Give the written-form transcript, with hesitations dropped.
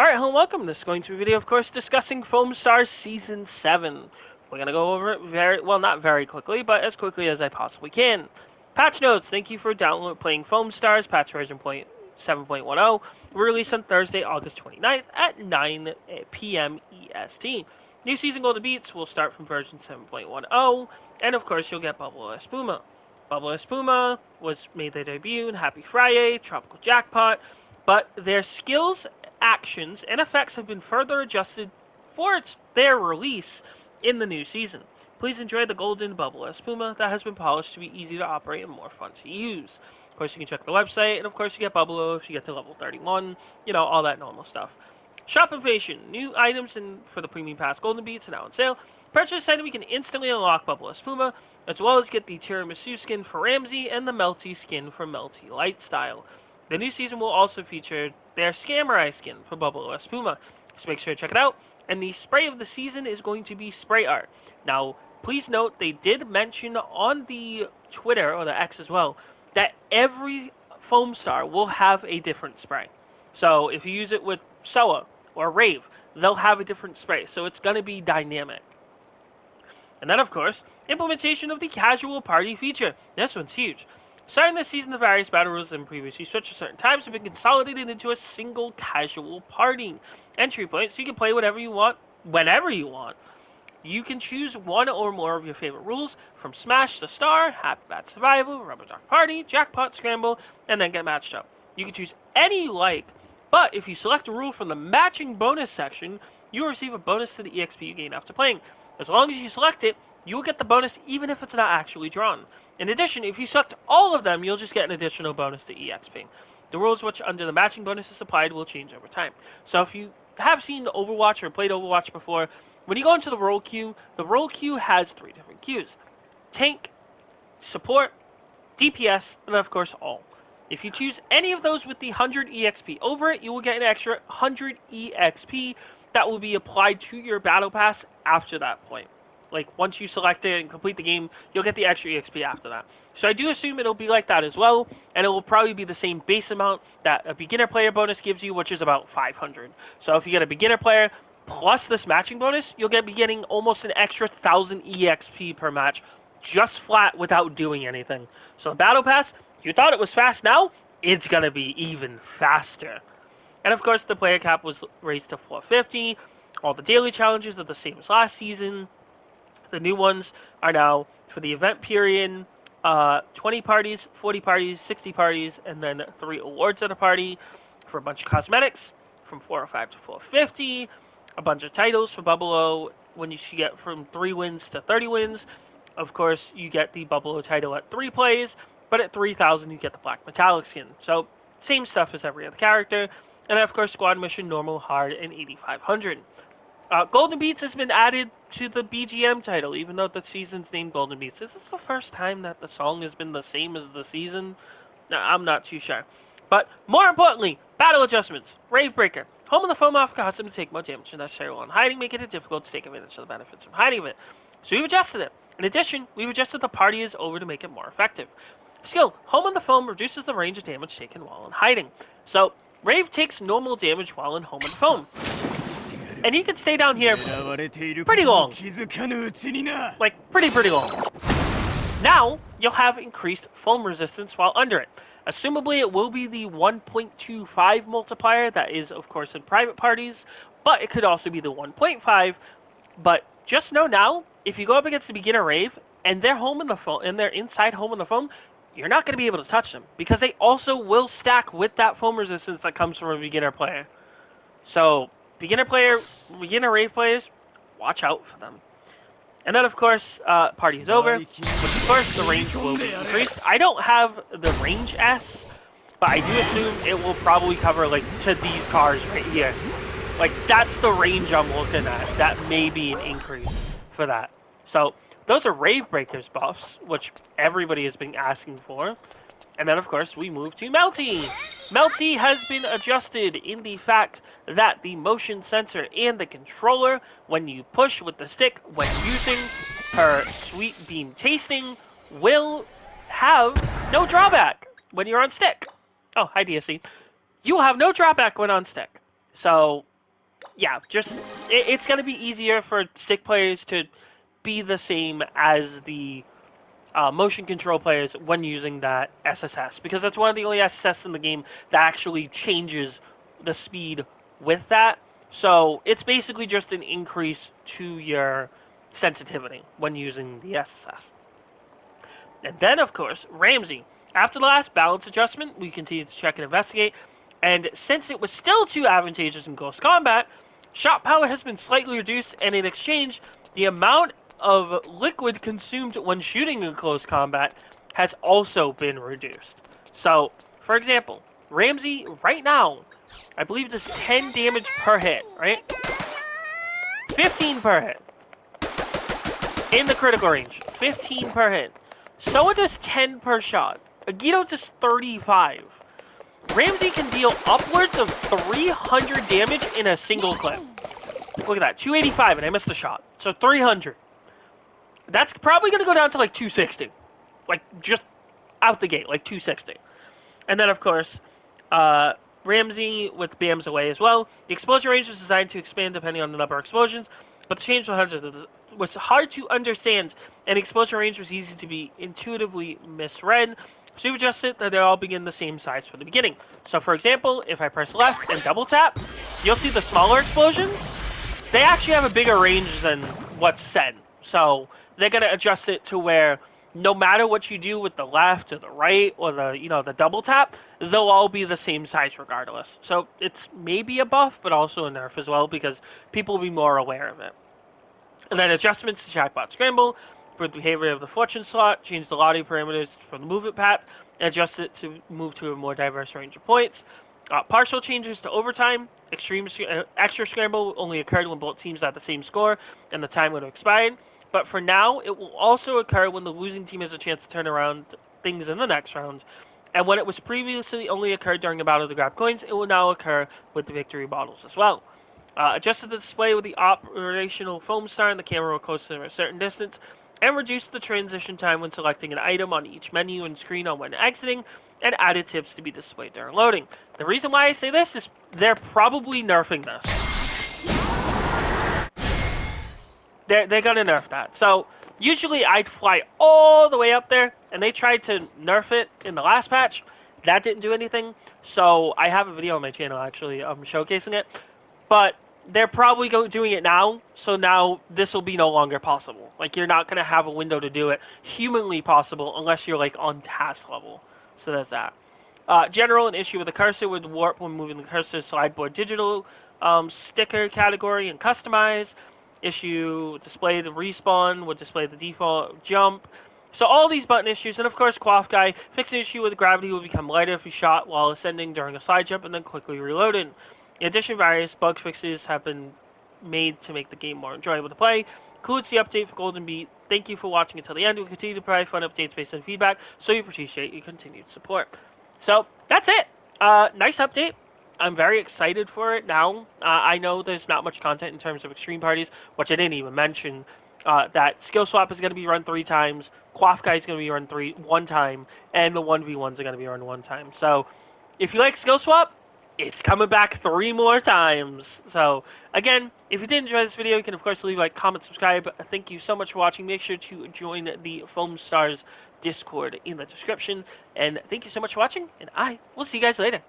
Alright, hello and welcome. This is going to be a video, of course, discussing FOAMSTARS Season 7. We're going to go over it not very quickly, but as quickly as I possibly can. Patch notes, thank you for playing FOAMSTARS, patch version 7.10. Released on Thursday, August 29th at 9 p.m. EST. New season Golden Beats will start from version 7.10, and of course you'll get Bublo Espuma. Bublo Espuma was made their debut in Happy Friday, Tropical Jackpot, but their skills, actions, and effects have been further adjusted for their release in the new season. Please enjoy the golden Bublo Espuma that has been polished to be easy to operate and more fun to use. Of course, you can check the website, and of course, you get Bublo if you get to level 31, all that normal stuff. Shop information. New items for the Premium Pass Golden Beats are now on sale. Purchase this item, you can instantly unlock Bublo Espuma, as well as get the Tiramisu skin for Ramzey and the Mel-t skin for Mel-t Lifestyle. The new season will also feature their Scammerai skin for Bublo Espuma, so make sure to check it out. And the spray of the season is going to be spray art. Now, please note they did mention on the Twitter, or the X as well, that every FOAMSTAR will have a different spray. So if you use it with SOA or Rave, they'll have a different spray, so it's going to be dynamic. And then, of course, implementation of the casual party feature. This one's huge. Starting this season, the various battle rules that previously switched at certain times have been consolidated into a single casual party entry point, so you can play whatever you want, whenever you want. You can choose one or more of your favorite rules, from Smash to Star, Happy Bad Survival, Rubber Duck Party, Jackpot, Scramble, and then get matched up. You can choose any you like, but if you select a rule from the matching bonus section, you will receive a bonus to the EXP you gain after playing. As long as you select it, you will get the bonus even if it's not actually drawn. In addition, if you select all of them, you'll just get an additional bonus to EXP. The rules which under the matching bonuses applied will change over time. So if you have seen Overwatch or played Overwatch before, when you go into the role queue has 3 different queues. Tank, Support, DPS, and of course all. If you choose any of those with the 100 EXP over it, you will get an extra 100 EXP that will be applied to your battle pass after that point. Like, once you select it and complete the game, you'll get the extra EXP after that. So I do assume it'll be like that as well, and it will probably be the same base amount that a beginner player bonus gives you, which is about 500. So if you get a beginner player plus this matching bonus, you'll be getting almost an extra 1,000 EXP per match, just flat without doing anything. So the battle pass, you thought it was fast now, it's going to be even faster. And of course, the player cap was raised to 450. All the daily challenges are the same as last season. The new ones are now for the event period, 20 parties, 40 parties, 60 parties, and then 3 awards at a party for a bunch of cosmetics from 405 to 450, a bunch of titles for Bublo when you should get from 3 wins to 30 wins. Of course, you get the Bublo title at 3 plays, but at 3,000 you get the Black Metallic skin. So, same stuff as every other character. And then, of course, Squad Mission, Normal, Hard, and 8,500. Golden Beats has been added to the BGM title, even though the season's named Golden Beats. Is this the first time that the song has been the same as the season? I'm not too sure. But more importantly, battle adjustments. Rave Breaker. Home of the Foam off caused them to take more damage than necessary while hiding, making it difficult to take advantage of the benefits from hiding it. So we've adjusted it. In addition, we've adjusted the party is over to make it more effective. Skill. Home of the Foam reduces the range of damage taken while in hiding. So Rave takes normal damage while in Home of the Foam. And you can stay down here pretty long. Like, pretty long. Now, you'll have increased foam resistance while under it. Assumably, it will be the 1.25 multiplier that is, of course, in private parties, but it could also be the 1.5. But just know now, if you go up against the beginner Rave, and they're home in the foam, and they're inside Home in the Foam, you're not going to be able to touch them, because they also will stack with that foam resistance that comes from a beginner player. So beginner Rave players, watch out for them. And then, of course, party is over, which, of course, the range will be increased. I don't have the range S, but I do assume it will probably cover, like, to these cars right here. Like, that's the range I'm looking at. That may be an increase for that. So those are Rave Breakers buffs, which everybody has been asking for. And then, of course, we move to Mel-t. Mel-t has been adjusted in the fact that the motion sensor and the controller, when you push with the stick when using her Sweet Beam tasting, will have no drawback when you're on stick. Oh, hi DSC. You will have no drawback when on stick. So yeah, just it's going to be easier for stick players to be the same as the motion control players when using that SSS, because that's one of the only SSS in the game that actually changes the speed with that. So it's basically just an increase to your sensitivity when using the SSS. And then, of course, Ramzey. After the last balance adjustment, we continued to check and investigate, and since it was still too advantageous in close combat, shot power has been slightly reduced, and in exchange, the amount of liquid consumed when shooting in close combat has also been reduced. So, for example, Ramzey right now, I believe does 10 damage per hit, right? 15 per hit. In the critical range. 15 per hit. Soa does 10 per shot. Agito does 35. Ramzey can deal upwards of 300 damage in a single clip. Look at that. 285 and I missed the shot. So 300. That's probably going to go down to like 260. Like just out the gate, like 260. And then of course, Ramzey with BAMs away as well. The explosion range was designed to expand depending on the number of explosions, but the change was hard to understand, and the explosion range was easy to be intuitively misread. So we've adjusted that they all begin the same size from the beginning. So for example, if I press left and double tap, you'll see the smaller explosions. They actually have a bigger range than what's said. So they're going to adjust it to where no matter what you do with the left or the right or the double tap, they'll all be the same size regardless. So it's maybe a buff, but also a nerf as well, because people will be more aware of it. And then adjustments to Jackpot Scramble, for the behavior of the fortune slot, change the lottery parameters for the movement path, and adjust it to move to a more diverse range of points. Partial changes to overtime, extra scramble only occurred when both teams had the same score and the time would have expired. But for now, it will also occur when the losing team has a chance to turn around things in the next round. And when it was previously only occurred during a battle to grab coins, it will now occur with the victory bottles as well. Adjusted the display with the operational foam star and the camera will close to a certain distance, and reduced the transition time when selecting an item on each menu and screen on when exiting, and added tips to be displayed during loading. The reason why I say this is they're probably nerfing this. They're gonna nerf that. So usually I'd fly all the way up there, and they tried to nerf it in the last patch. That didn't do anything. So I have a video on my channel actually showcasing it. But they're probably doing it now, so now this will be no longer possible. Like, you're not going to have a window to do it humanly possible unless you're, like, on task level. So there's that. General, an issue with the cursor would warp when moving the cursor slideboard digital sticker category and customize. Issue, display the respawn, would display the default jump. So all these button issues, and of course Quaff Guy, fix the issue with gravity will become lighter if you shot while ascending during a slide jump and then quickly reloaded. In addition, various bug fixes have been made to make the game more enjoyable to play. Includes the update for Golden Beat. Thank you for watching until the end. We'll continue to provide fun updates based on feedback, so we appreciate your continued support. So, that's it. Nice update. I'm very excited for it now. I know there's not much content in terms of extreme parties, which I didn't even mention. That skill swap is going to be run 3 times, Quaff Guy is going to be run 1 time, and the 1v1s are going to be run 1 time. So, if you like skill swap, it's coming back 3 more times. So, again, if you did enjoy this video, you can, of course, leave a like, comment, subscribe. Thank you so much for watching. Make sure to join the FOAMSTARS Discord in the description. And thank you so much for watching, and I will see you guys later.